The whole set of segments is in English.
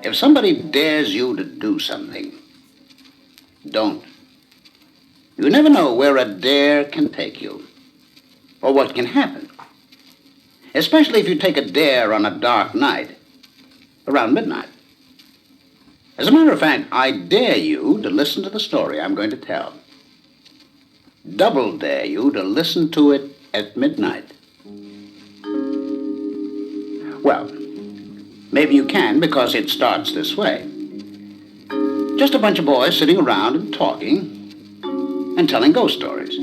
If somebody dares you to do something, don't. You never know where a dare can take you, or what can happen. Especially if you take a dare on a dark night, around midnight. As a matter of fact, I dare you to listen to the story I'm going to tell. Double dare you to listen to it at midnight. Well, maybe you can, because it starts this way. Just a bunch of boys sitting around and talking and telling ghost stories,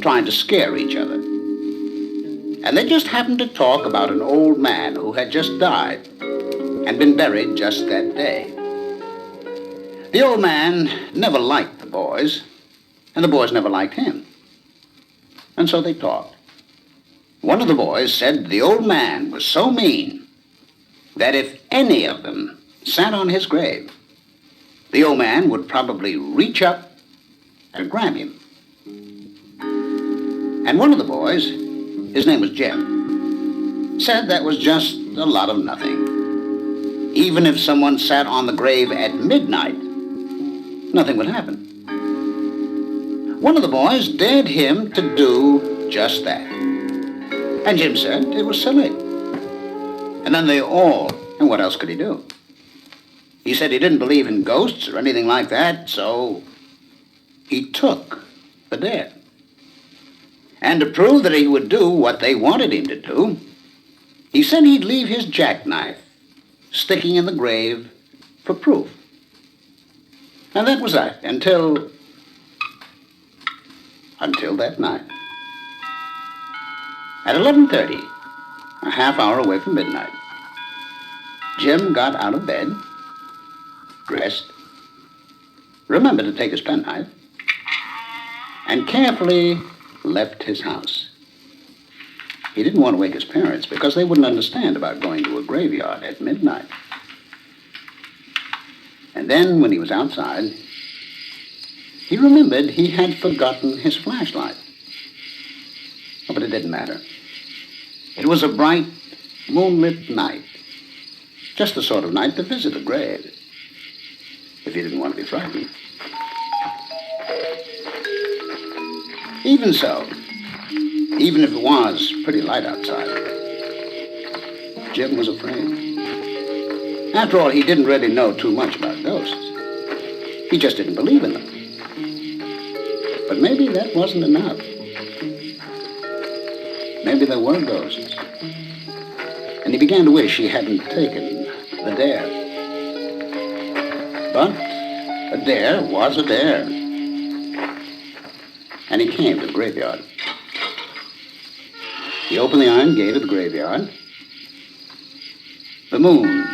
trying to scare each other. And they just happened to talk about an old man who had just died and been buried just that day. The old man never liked the boys, and the boys never liked him. And so they talked. One of the boys said the old man was so mean that if any of them sat on his grave, the old man would probably reach up and grab him. And one of the boys, his name was Jim, said that was just a lot of nothing. Even if someone sat on the grave at midnight, nothing would happen. One of the boys dared him to do just that. And Jim said it was silly. And then and what else could he do? He said he didn't believe in ghosts or anything like that, so he took the dare. And to prove that he would do what they wanted him to do, he said he'd leave his jackknife sticking in the grave for proof. And that was that, until that night. At 11:30, a half hour away from midnight, Jim got out of bed, dressed, remembered to take his penknife, and carefully left his house. He didn't want to wake his parents because they wouldn't understand about going to a graveyard at midnight. And then, when he was outside, he remembered he had forgotten his flashlight. Oh, but it didn't matter. It was a bright, moonlit night. Just the sort of night to visit a grave, if he didn't want to be frightened. Even so, even if it was pretty light outside, Jim was afraid. After all, he didn't really know too much about ghosts. He just didn't believe in them. But maybe that wasn't enough. Maybe there were ghosts. And he began to wish he hadn't taken the dare. But a dare was a dare. And he came to the graveyard. He opened the iron gate of the graveyard. The moon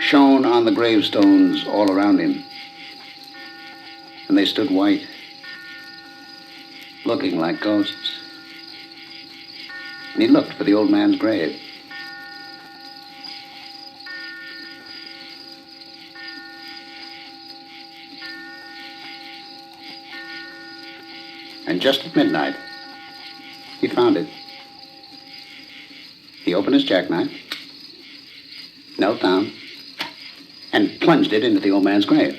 shone on the gravestones all around him. And they stood white, looking like ghosts. And he looked for the old man's grave. And just at midnight, he found it. He opened his jackknife, knelt down, and plunged it into the old man's grave.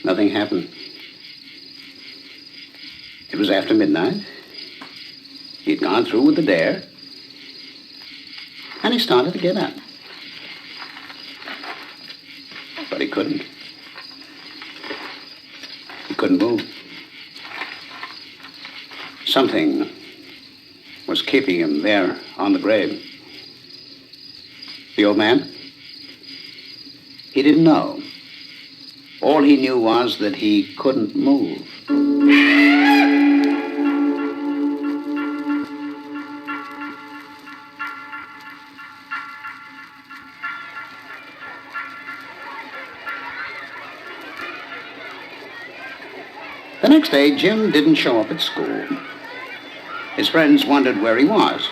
Nothing happened. It was after midnight. He'd gone through with the dare, and he started to get up. But he couldn't. He couldn't move. Something was keeping him there on the grave. The old man? He didn't know. All he knew was that he couldn't move. The next day, Jim didn't show up at school. His friends wondered where he was.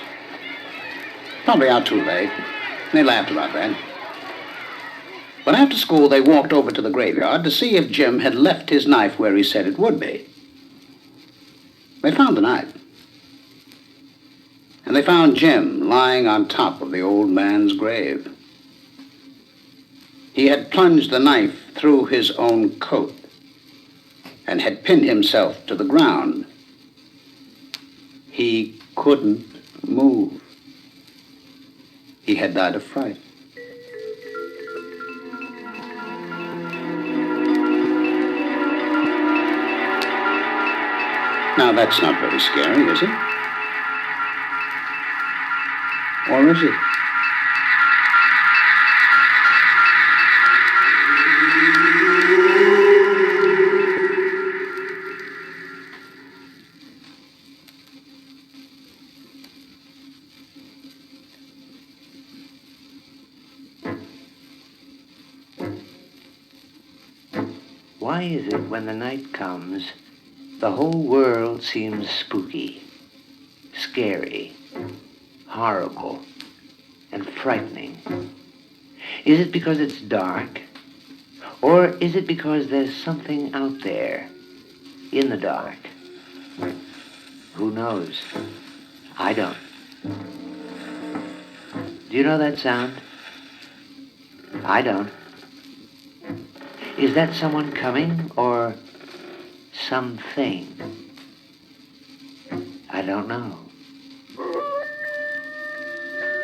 Probably out too late. They laughed about that. But after school, they walked over to the graveyard to see if Jim had left his knife where he said it would be. They found the knife. and they found Jim lying on top of the old man's grave. He had plunged the knife through his own coat and had pinned himself to the ground. He couldn't move. He had died of fright. Now, that's not very scary, is it? Or is it? Why is it when the night comes, the whole world seems spooky, scary, horrible, and frightening? Is it because it's dark? Or is it because there's something out there, in the dark? Who knows? I don't. Do you know that sound? I don't. Is that someone coming or something? I don't know.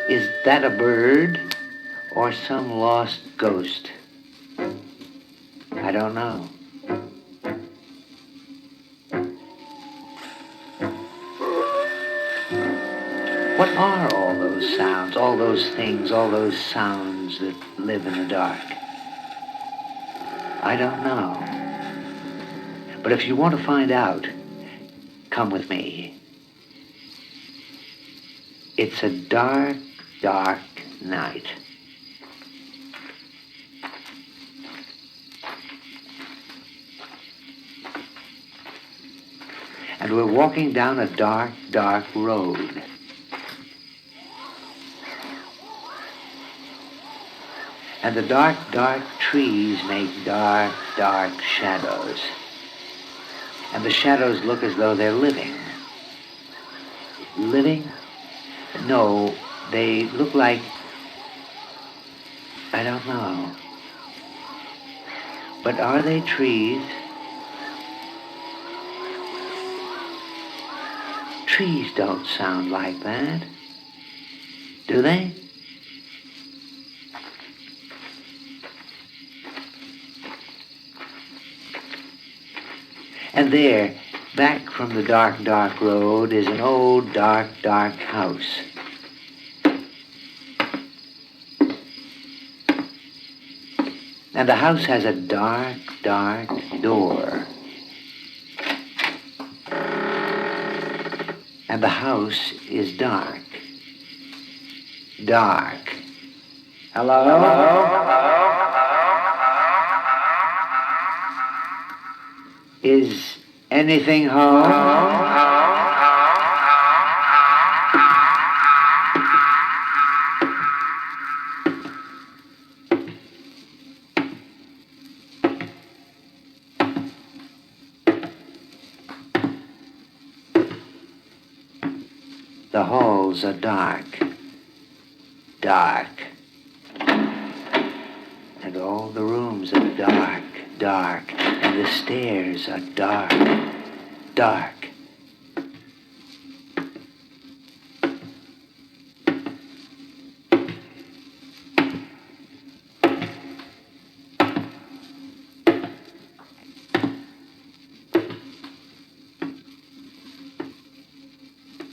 Is that a bird or some lost ghost? I don't know. What are all those sounds, all those things, all those sounds that live in the dark? I don't know. But if you want to find out, come with me. It's a dark, dark night. And we're walking down a dark, dark road. And the dark, dark trees make dark, dark shadows. And the shadows look as though they're living. Living? No, they look like, I don't know. But are they trees? Trees don't sound like that, do they? And there, back from the dark, dark road, is an old, dark, dark house. And the house has a dark, dark door. And the house is dark. Dark. Hello? Hello? Is anything home? The halls are dark, dark. And all the rooms are dark, dark. And the stairs are dark, dark.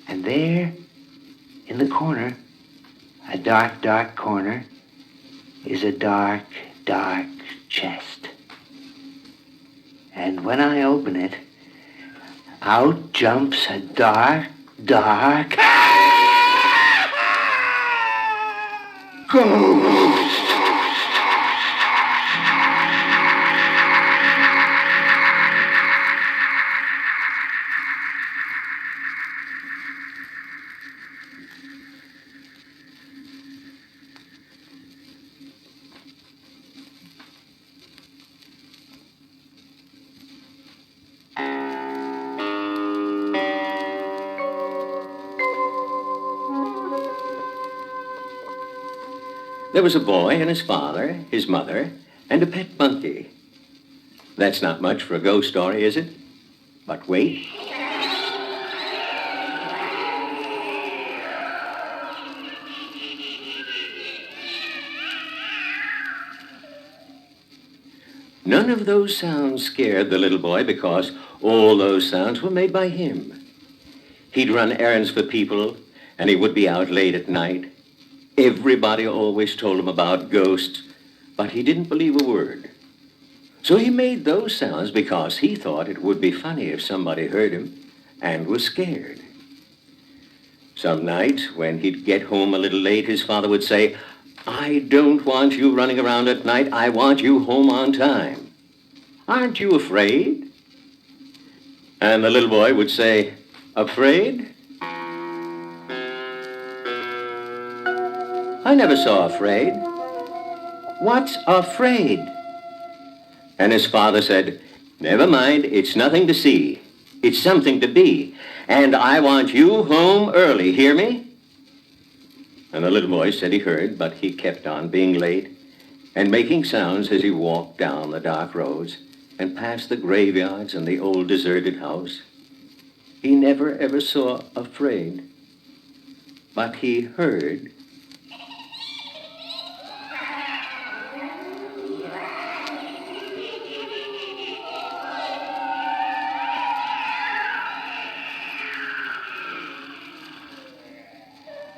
And there, in the corner, a dark, dark corner, is a dark, dark chest. And when I open it, out jumps a dark, dark ghost. There was a boy and his father, his mother, and a pet monkey. That's not much for a ghost story, is it? But wait. None of those sounds scared the little boy because all those sounds were made by him. He'd run errands for people, and he would be out late at night. Everybody always told him about ghosts, but he didn't believe a word. So he made those sounds because he thought it would be funny if somebody heard him and was scared. Some nights, when he'd get home a little late, his father would say, "I don't want you running around at night. I want you home on time. Aren't you afraid?" And the little boy would say, "Afraid? I never saw afraid. What's afraid?" And his father said, "Never mind, it's nothing to see. It's something to be. And I want you home early, hear me?" And the little boy said he heard, but he kept on being late and making sounds as he walked down the dark roads and past the graveyards and the old deserted house. He never ever saw afraid, but he heard.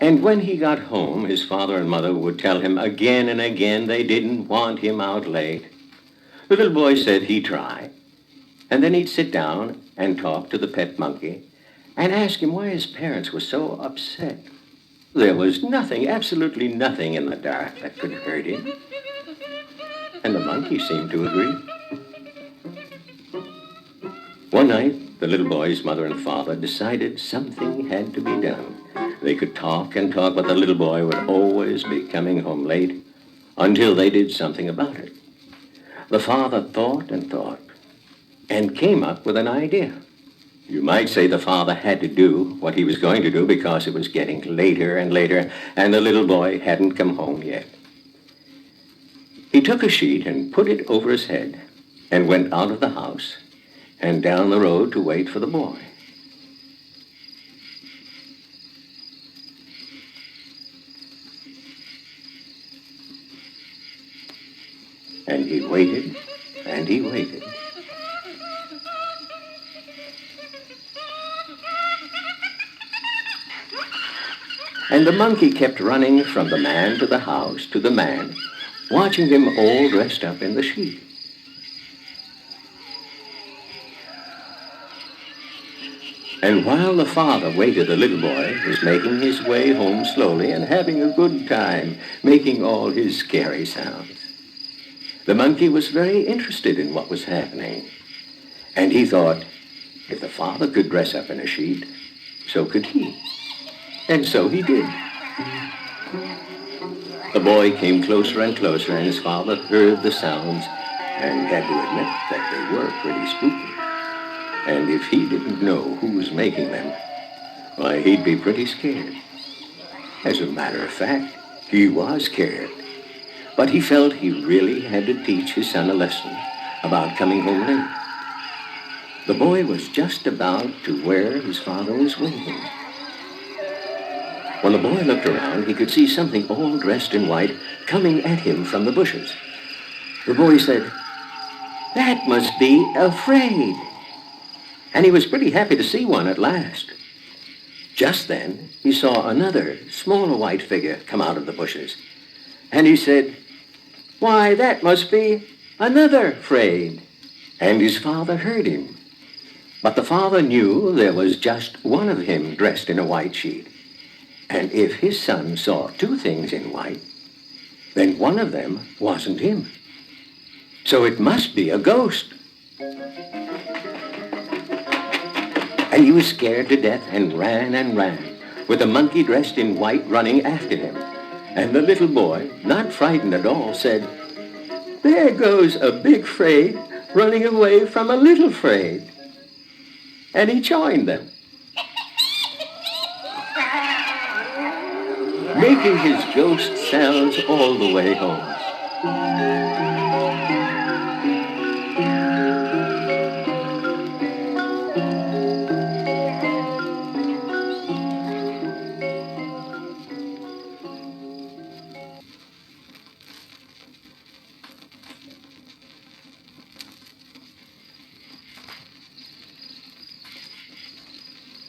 And when he got home, his father and mother would tell him again and again they didn't want him out late. The little boy said he'd try. And then he'd sit down and talk to the pet monkey and ask him why his parents were so upset. There was nothing, absolutely nothing in the dark that could hurt him. And the monkey seemed to agree. One night, the little boy's mother and father decided something had to be done. They could talk and talk, but the little boy would always be coming home late until they did something about it. The father thought and thought and came up with an idea. You might say the father had to do what he was going to do because it was getting later and later, and the little boy hadn't come home yet. He took a sheet and put it over his head and went out of the house and down the road to wait for the boy. And he waited, and he waited. And the monkey kept running from the man to the house to the man, watching him all dressed up in the sheet. And while the father waited, the little boy was making his way home slowly and having a good time, making all his scary sounds. The monkey was very interested in what was happening, and he thought, if the father could dress up in a sheet, so could he. And so he did. The boy came closer and closer, and his father heard the sounds and had to admit that they were pretty spooky. And if he didn't know who was making them, why, he'd be pretty scared. As a matter of fact, he was scared. But he felt he really had to teach his son a lesson about coming home late. The boy was just about to where his father was waiting. When the boy looked around, he could see something all dressed in white coming at him from the bushes. The boy said, "That must be afraid." And he was pretty happy to see one at last. Just then, he saw another, smaller white figure come out of the bushes. And he said, "Why, that must be another afraid." And his father heard him. But the father knew there was just one of him dressed in a white sheet. And if his son saw two things in white, then one of them wasn't him. So it must be a ghost. And he was scared to death and ran, with the monkey dressed in white running after him. And the little boy, not frightened at all, said, "There goes a big fraid running away from a little fraid." And he joined them. making his ghost sounds all the way home.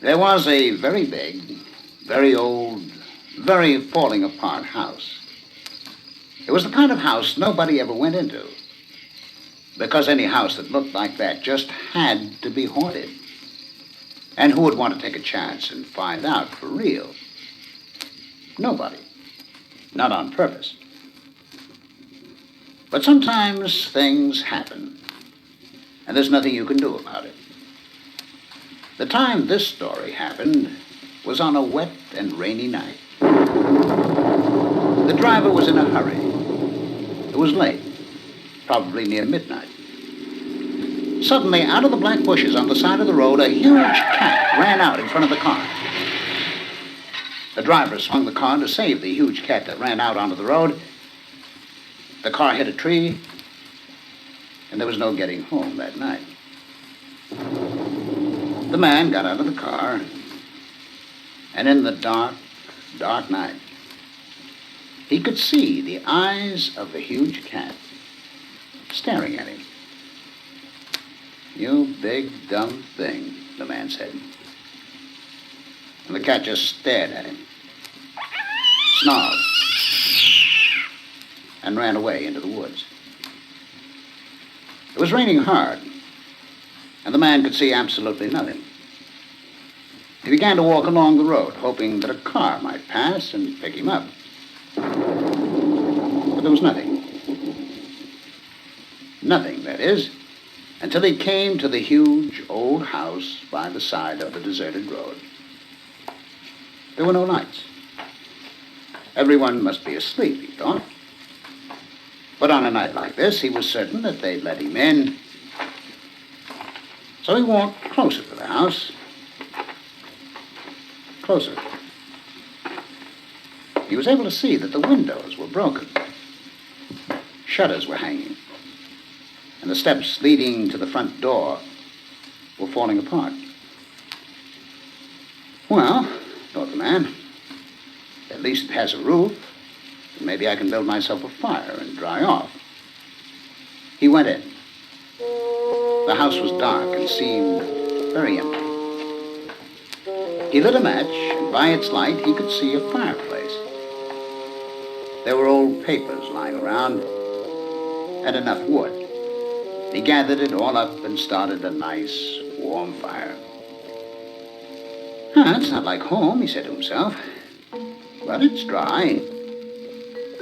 There was a very big, very old, very falling apart house. It was the kind of house nobody ever went into, because any house that looked like that just had to be haunted. And who would want to take a chance and find out for real? Nobody. Not on purpose. But sometimes things happen, and there's nothing you can do about it. The time this story happened was on a wet and rainy night. The driver was in a hurry. It was late, probably near midnight. Suddenly, out of the black bushes on the side of the road, a huge cat ran out in front of the car. The driver swung the car to save the huge cat that ran out onto the road. The car hit a tree, and there was no getting home that night. The man got out of the car, and in the dark, dark night, he could see the eyes of the huge cat staring at him. "You big, dumb thing," the man said. And the cat just stared at him, snarled, and ran away into the woods. It was raining hard, and the man could see absolutely nothing. He began to walk along the road, hoping that a car might pass and pick him up. But there was nothing. Nothing, that is, until he came to the huge old house by the side of the deserted road. There were no lights. Everyone must be asleep, he thought. But on a night like this, he was certain that they'd let him in. So he walked closer to the house. Closer. He was able to see that the windows were broken. Shutters were hanging. And the steps leading to the front door were falling apart. Well, thought the man, at least it has a roof, and maybe I can build myself a fire and dry off. He went in. The house was dark and seemed very empty. He lit a match, and by its light he could see a fireplace. There were old papers lying around, and enough wood. He gathered it all up and started a nice, warm fire. It's not like home, he said to himself, but it's dry.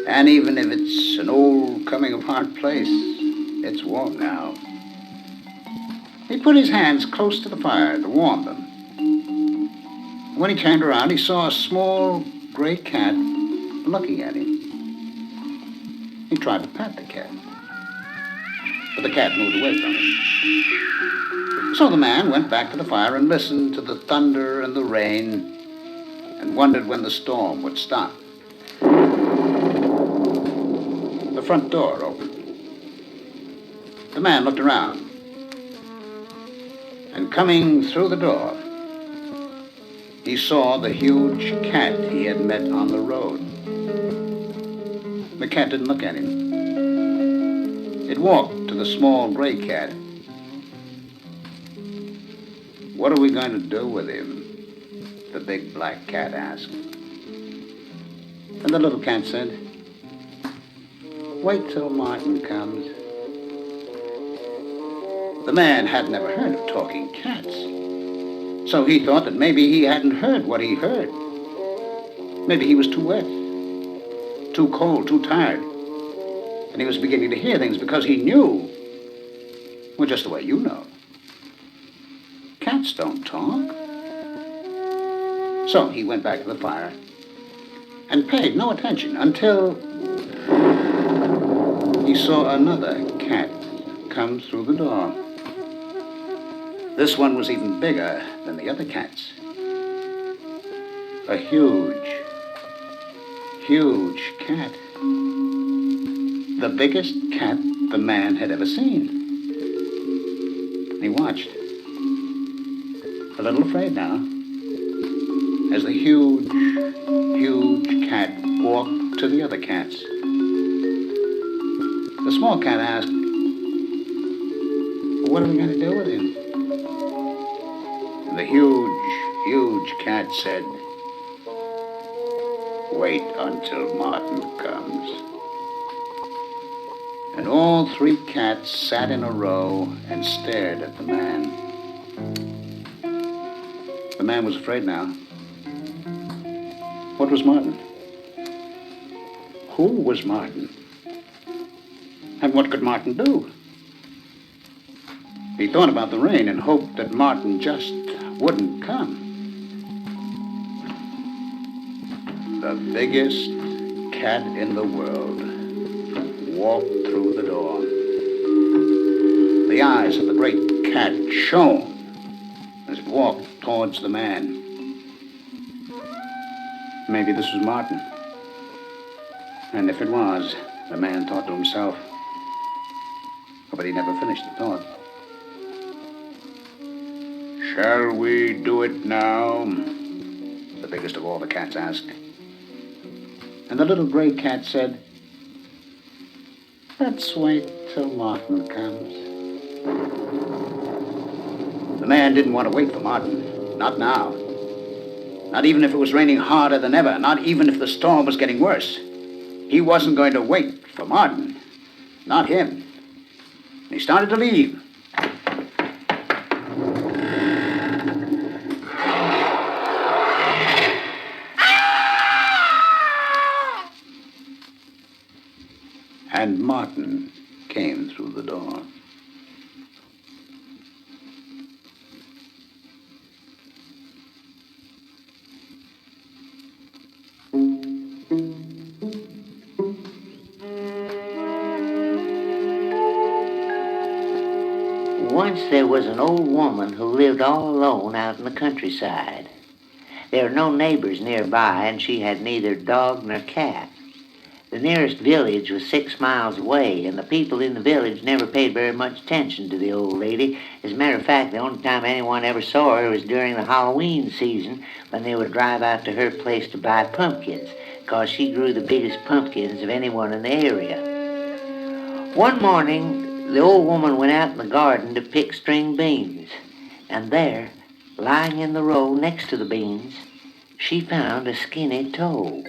And even if it's an old, coming-apart place, it's warm now. He put his hands close to the fire to warm them. When he turned around, he saw a small, gray cat looking at him. He tried to pat the cat, but the cat moved away from him. So the man went back to the fire and listened to the thunder and the rain and wondered when the storm would stop. The front door opened. The man looked around, and coming through the door, he saw the huge cat he had met on the road. The cat didn't look at him. It walked to the small gray cat. "What are we going to do with him?" the big black cat asked. And the little cat said, "Wait till Martin comes." The man had never heard of talking cats, so he thought that maybe he hadn't heard what he heard. Maybe he was too wet, too cold, too tired, and he was beginning to hear things because he knew, well, just the way you know. Cats don't talk. So he went back to the fire and paid no attention until he saw another cat come through the door. This one was even bigger than the other cats. A huge, huge cat. The biggest cat the man had ever seen. He watched, a little afraid now, as the huge cat walked to the other cats. The small cat asked, "What are we going to do with him?" And the huge cat said, "Wait until Martin comes." And all three cats sat in a row and stared at the man. The man was afraid now. What was Martin? Who was Martin? And what could Martin do? He thought about the rain and hoped that Martin just wouldn't come. The biggest cat in the world walked through the door. The eyes of the great cat shone as it walked towards the man. Maybe this was Martin. And if it was, the man thought to himself, but he never finished the thought. "Shall we do it now?" the biggest of all the cats asked. And the little gray cat said, "Let's wait till Martin comes." The man didn't want to wait for Martin. Not now. Not even if it was raining harder than ever. Not even if the storm was getting worse. He wasn't going to wait for Martin. Not him. He started to leave. And Martin came through the door. Once there was an old woman who lived all alone out in the countryside. There were no neighbors nearby, and she had neither dog nor cat. The nearest village was 6 miles away, and the people in the village never paid very much attention to the old lady. As a matter of fact, the only time anyone ever saw her was during the Halloween season, when they would drive out to her place to buy pumpkins, because she grew the biggest pumpkins of anyone in the area. One morning, the old woman went out in the garden to pick string beans, and there, lying in the row next to the beans, she found a skinny toe.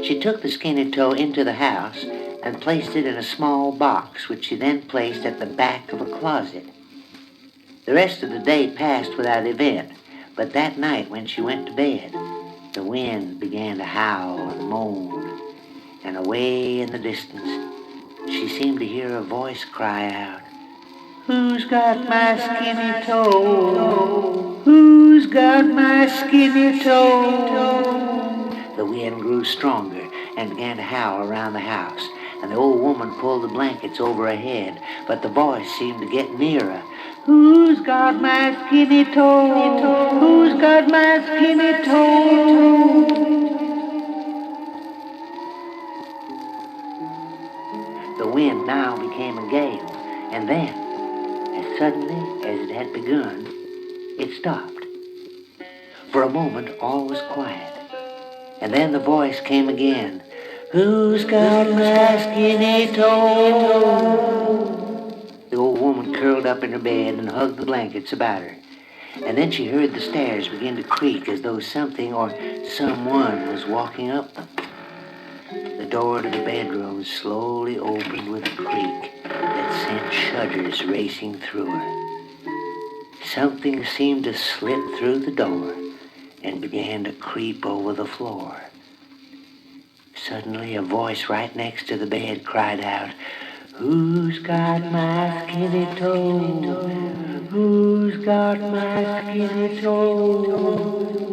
She took the skinny toe into the house and placed it in a small box, which she then placed at the back of a closet. The rest of the day passed without event, but that night when she went to bed, the wind began to howl and moan, and away in the distance, she seemed to hear a voice cry out, "Who's got my skinny toe? Who's got my skinny toe?" The wind grew stronger and began to howl around the house, and the old woman pulled the blankets over her head, but the voice seemed to get nearer. "Who's got my skinny toe? Who's got my skinny toe?" The wind now became a gale, and then, as suddenly as it had begun, it stopped. For a moment, all was quiet. And then the voice came again. "Who's got my skinny toe?" The old woman curled up in her bed and hugged the blankets about her. And then she heard the stairs begin to creak as though something or someone was walking up them. The door to the bedroom slowly opened with a creak that sent shudders racing through her. Something seemed to slip through the door and began to creep over the floor. Suddenly, a voice right next to the bed cried out, "Who's got my skinny toe? Who's got my skinny toe?"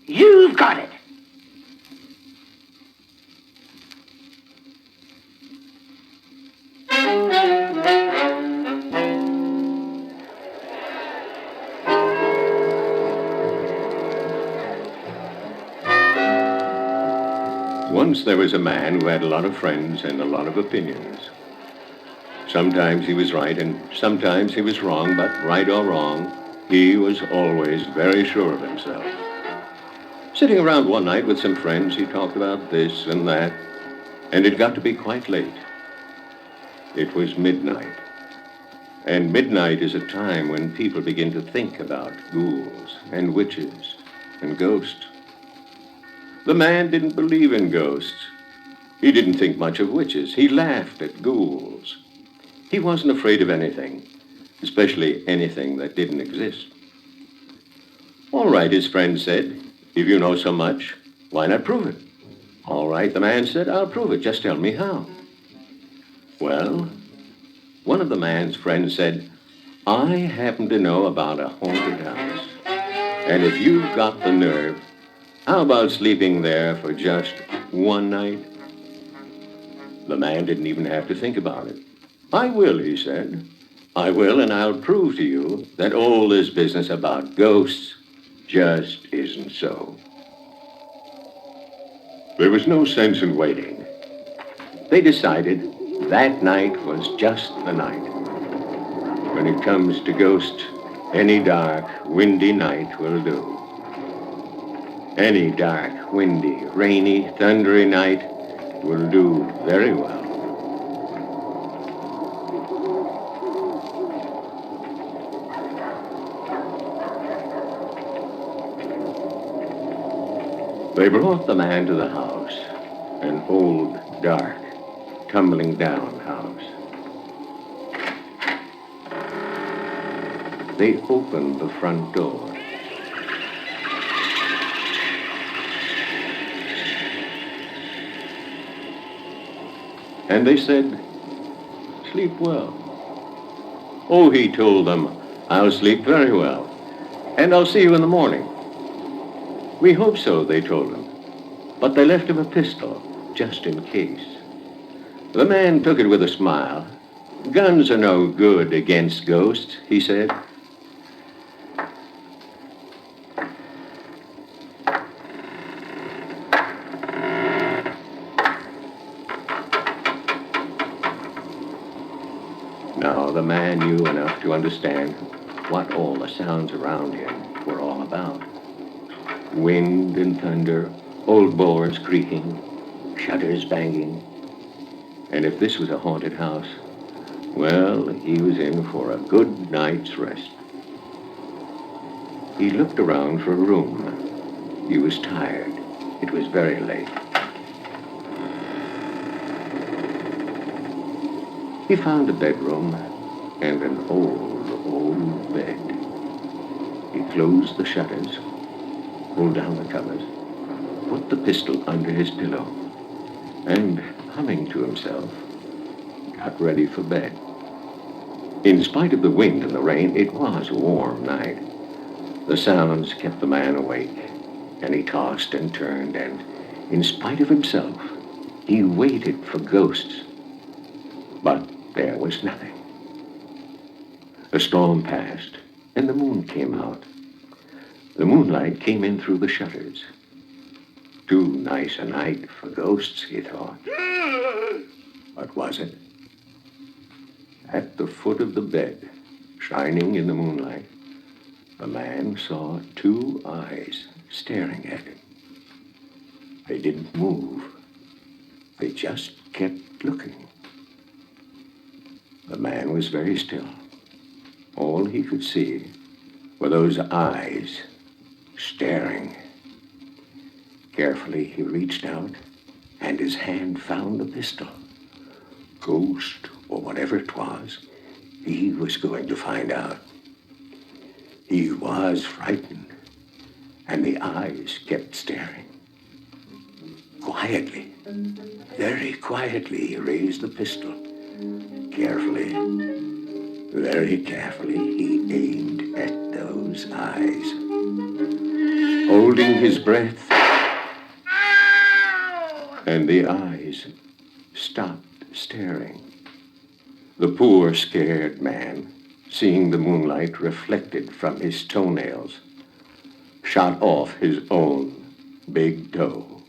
"You've got it!" Once there was a man who had a lot of friends and a lot of opinions. Sometimes he was right and sometimes he was wrong, but right or wrong, he was always very sure of himself. Sitting around one night with some friends, he talked about this and that, and it got to be quite late. It was midnight. And midnight is a time when people begin to think about ghouls and witches and ghosts. The man didn't believe in ghosts. He didn't think much of witches. He laughed at ghouls. He wasn't afraid of anything, especially anything that didn't exist. All right, his friend said, if you know so much, why not prove it? All right, the man said, I'll prove it. Just tell me how. Well, one of the man's friends said, I happen to know about a haunted house. And if you've got the nerve, how about sleeping there for just one night? The man didn't even have to think about it. I will, he said. I will, and I'll prove to you that all this business about ghosts just isn't so. There was no sense in waiting. They decided that night was just the night. When it comes to ghosts, any dark, windy night will do. Any dark, windy, rainy, thundery night will do very well. They brought the man to the house, an old, dark, tumbling down house. They opened the front door. And they said, sleep well. Oh, he told them, I'll sleep very well, and I'll see you in the morning. We hope so, they told him, but they left him a pistol, just in case. The man took it with a smile. Guns are no good against ghosts, he said. Now, the man knew enough to understand what all the sounds around him were all about. Wind and thunder, old boards creaking, shutters banging. And if this was a haunted house, well, he was in for a good night's rest. He looked around for a room. He was tired. It was very late. He found a bedroom and an old bed. He closed the shutters, pulled down the covers, put the pistol under his pillow, and, humming to himself, got ready for bed. In spite of the wind and the rain, it was a warm night. The sounds kept the man awake, and he tossed and turned, and, in spite of himself, he waited for ghosts. But there was nothing. A storm passed, and the moon came out. The moonlight came in through the shutters. Too nice a night for ghosts, he thought. But was it? At the foot of the bed, shining in the moonlight, the man saw two eyes staring at him. They didn't move. They just kept looking. The man was very still. All he could see were those eyes staring. Carefully, he reached out, and his hand found the pistol. Ghost, or whatever it was, he was going to find out. He was frightened, and the eyes kept staring. Quietly, very quietly, he raised the pistol. Carefully, very carefully, he aimed at those eyes. Holding his breath, and the eyes stopped staring. The poor, scared man, seeing the moonlight reflected from his toenails, shot off his own big toe.